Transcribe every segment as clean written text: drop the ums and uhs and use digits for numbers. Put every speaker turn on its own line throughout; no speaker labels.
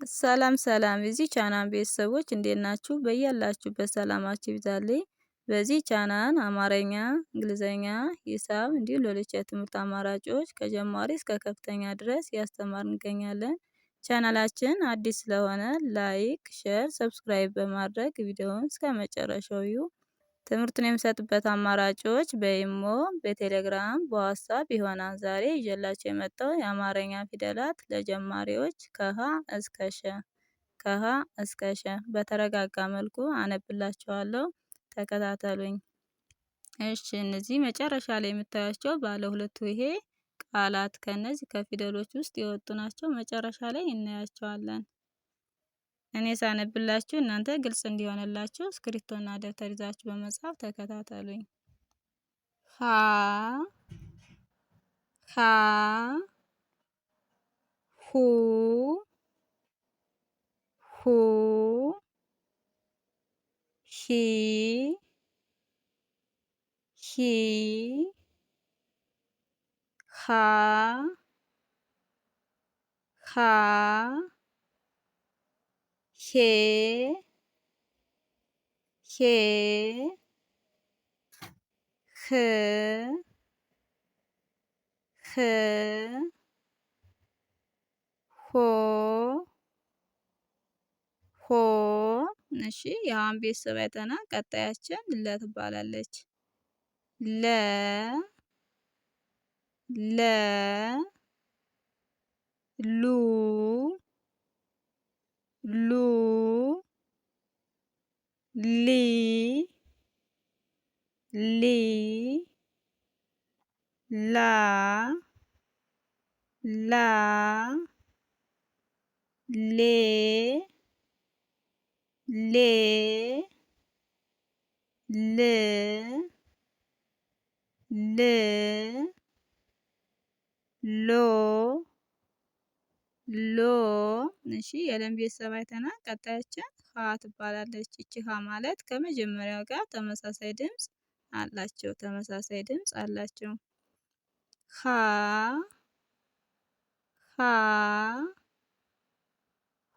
ሰላም ሰላም የዚህ ቻናል ቤተሰቦች እንዴት ናችሁ? በያላችሁበት ሰላማችሁ ይብዛልኝ። በዚህ ቻናል አማርኛ፣ እንግሊዘኛ፣ ሂሳብ እንዲሁም ሌሎች የትምህርት አማራጮች ከጀማሪ እስከ ከፍተኛ ድረስ ያስተማርን እንገኛለን። ቻናላችን አዲስ ስለሆነ ላይክ፣ ሼር፣ ሰብስክራይብ በማድረግ ቪዲዮውን እስከ መጨረሻው እዩ። ትምህርቱን የምሰጥበት አማራጮች በኢሞ፣ በቴሌግራም፣ በዋትስአፕ ይሆናል። ዛሬ ይዤላችሁ የመጣው የአማርኛ ፊደላት ለጀማሪዎች ከሀ እስከ ሸ በተረጋጋ መልኩ አነብላችኋለሁ። ተከታተሉኝ። እሺ፣ እነዚህ መጨረሻ ላይ የምታያቸው ባለ ሁለቱ ይሄ ቃላት ከነዚህ ከፊደሎች ውስጥ የወጡ ናቸው። መጨረሻ ላይ እናያቸዋለን። እኔ ሳነብላችሁ እናንተ ግልጽ እንዲሆንላችሁ እስክሪብቶና ደብተር ይዛችሁ በመጻፍ ተከታተሉኝ። ሀ ሁ ሂ ሃ ሄ ህ ሆ እሺ፣ የሀን ቤተሰብ አይተናል። ቀጣያችን ለ ትባላለች። ሉ ሊ ላ ሌ ል ሎ እሺ፣ የለም ቤተሰብ አይተናል። ቀጣያችን ሀ ትባላለች። እቺ ሀ ማለት ከመጀመሪያው ጋር ተመሳሳይ ድምጽ አላቸው። ሀ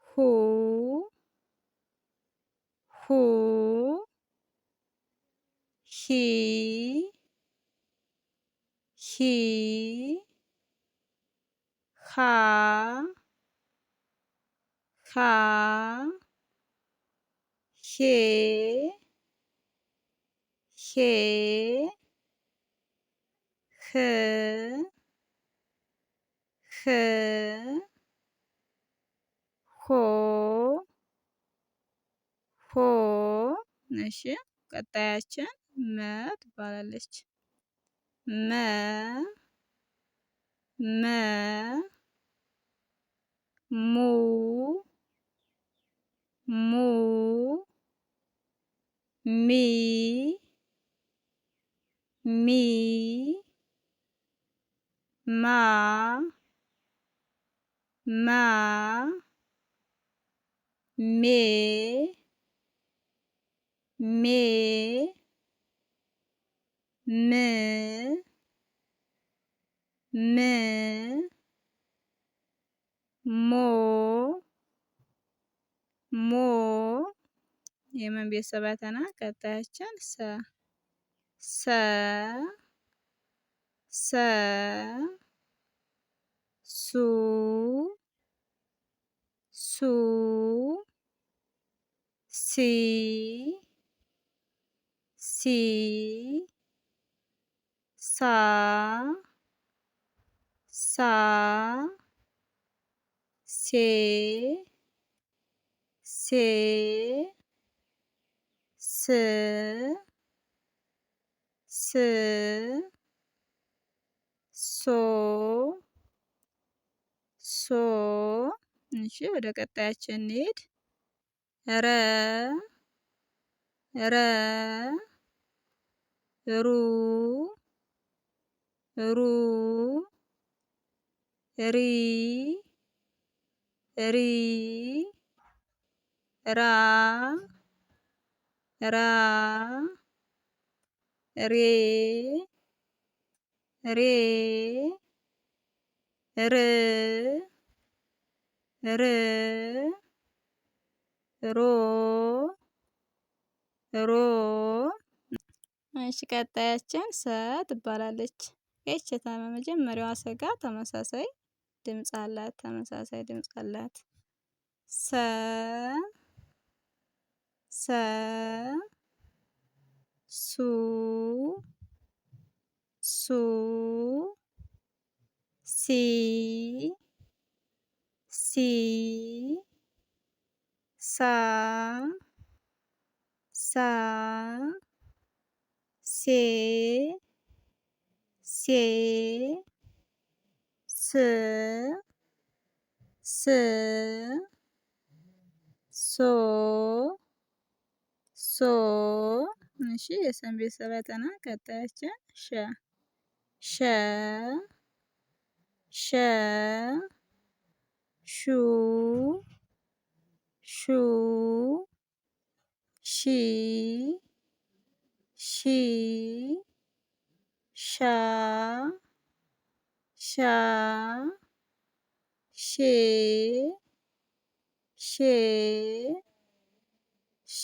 ሁ ሂ ሃ ሄ ሆ እሺ፣ ቀጣያችን መ ትባላለች። ሙ ሚ ማ ሜ ሞ የመን ቤተሰብ አይተናል። ቀጣያችን ሰ ሱ ሲ ሳ ሴ ሶ እሺ፣ ወደ ቀጣያችን እንሂድ። ረ ሩ ሪ ራ ሬ ር ር ሮ ሮ። እሺ ቀጣያችን ሰ ትባላለች። ይች መጀመሪያዋ ሰ ጋር ተመሳሳይ ድምጽ አላት። ሰ ሰ ሱ ሱ ሲ ሲ ሳ ሳ ሴ ሴ ስ ስ ሶ ሶ። እሺ የሰን ቤተሰብ አይተናል። ቀጣያችን ሸ ሸ ሸ ሹ ሹ ሺ ሺ ሻ ሻ ሼ ሼ ሽ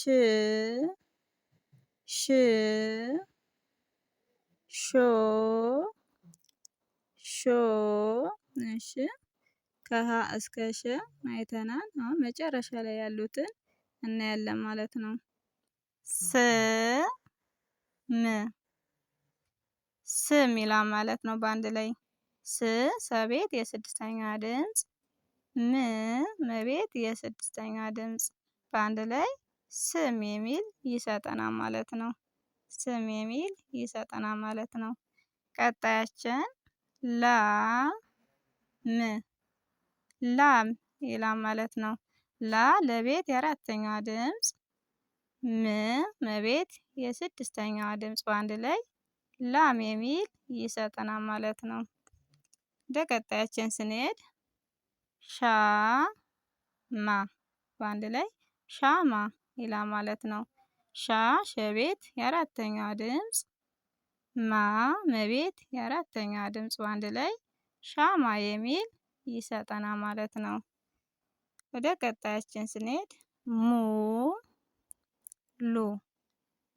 ሽ ሾ ሾ። እሺ ከሀ እስከ ሸ አይተናል። አሁን መጨረሻ ላይ ያሉትን እናያለን ማለት ነው። ስ ም ስም ይላል ማለት ነው። በአንድ ላይ ስ ሰቤት የስድስተኛ ድምጽ፣ ም መቤት የስድስተኛ ድምጽ በአንድ ላይ ስም የሚል ይሰጠናል ማለት ነው። ስም የሚል ይሰጠናል ማለት ነው። ቀጣያችን ላ ም ላም ይላል ማለት ነው። ላ ለቤት የአራተኛ ድምጽ፣ ም መቤት የስድስተኛ ድምጽ በአንድ ላይ ላም የሚል ይሰጠናል ማለት ነው። ወደ ቀጣያችን ስንሄድ ሻ ማ በአንድ ላይ ሻማ ይላል ማለት ነው። ሻ ሸቤት የአራተኛ ድምጽ፣ ማ መቤት የአራተኛ ድምጽ በአንድ ላይ ሻማ የሚል ይሰጠናል ማለት ነው። ወደ ቀጣያችን ስንሄድ ሙ ሉ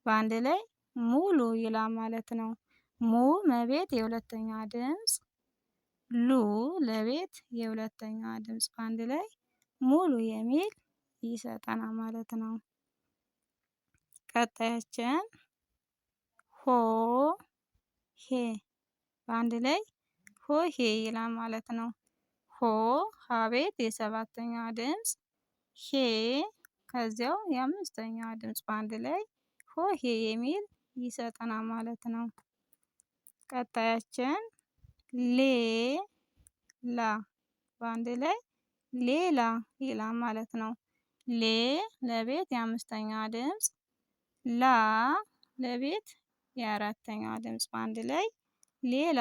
በአንድ ላይ ሙሉ ይላል ማለት ነው። ሙ መቤት የሁለተኛ ድምጽ፣ ሉ ለቤት የሁለተኛ ድምጽ በአንድ ላይ ሙሉ የሚል ይሰጠናል ማለት ነው። ቀጣያችን ሆ ሄ በአንድ ላይ ሆሄ ይላል ማለት ነው። ሆ ሀቤት የሰባተኛ ድምጽ፣ ሄ ከዚያው የአምስተኛ ድምጽ በአንድ ላይ ሆሄ የሚል ይሰጠናል ማለት ነው። ቀጣያችን ሌ ላ በአንድ ላይ ሌላ ይላል ማለት ነው። ሌ ለቤት የአምስተኛ ድምጽ፣ ላ ለቤት የአራተኛ ድምጽ በአንድ ላይ ሌላ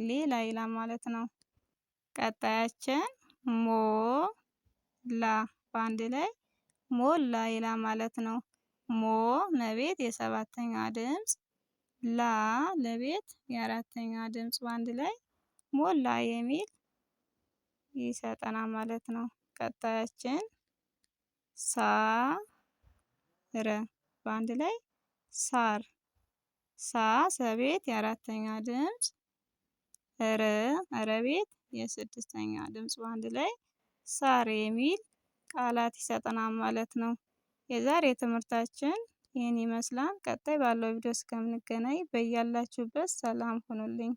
ሌላ ይላል ማለት ነው። ቀጣያችን ሞ ላ በአንድ ላይ ሞላ ይላል ማለት ነው። ሞ መቤት የሰባተኛ ድምጽ፣ ላ ለቤት የአራተኛ ድምጽ በአንድ ላይ ሞላ የሚል ይሰጠናል ማለት ነው። ቀጣያችን ሳ ረ በአንድ ላይ ሳር ሳ ሰቤት የአራተኛ ድምጽ፣ ረ ረቤት የስድስተኛ ድምጽ በአንድ ላይ ሳር የሚል ቃላት ይሰጠናል ማለት ነው። የዛሬ ትምህርታችን ይህን ይመስላል። ቀጣይ ባለው ቪዲዮ እስከምንገናኝ በያላችሁበት ሰላም ሁኑልኝ።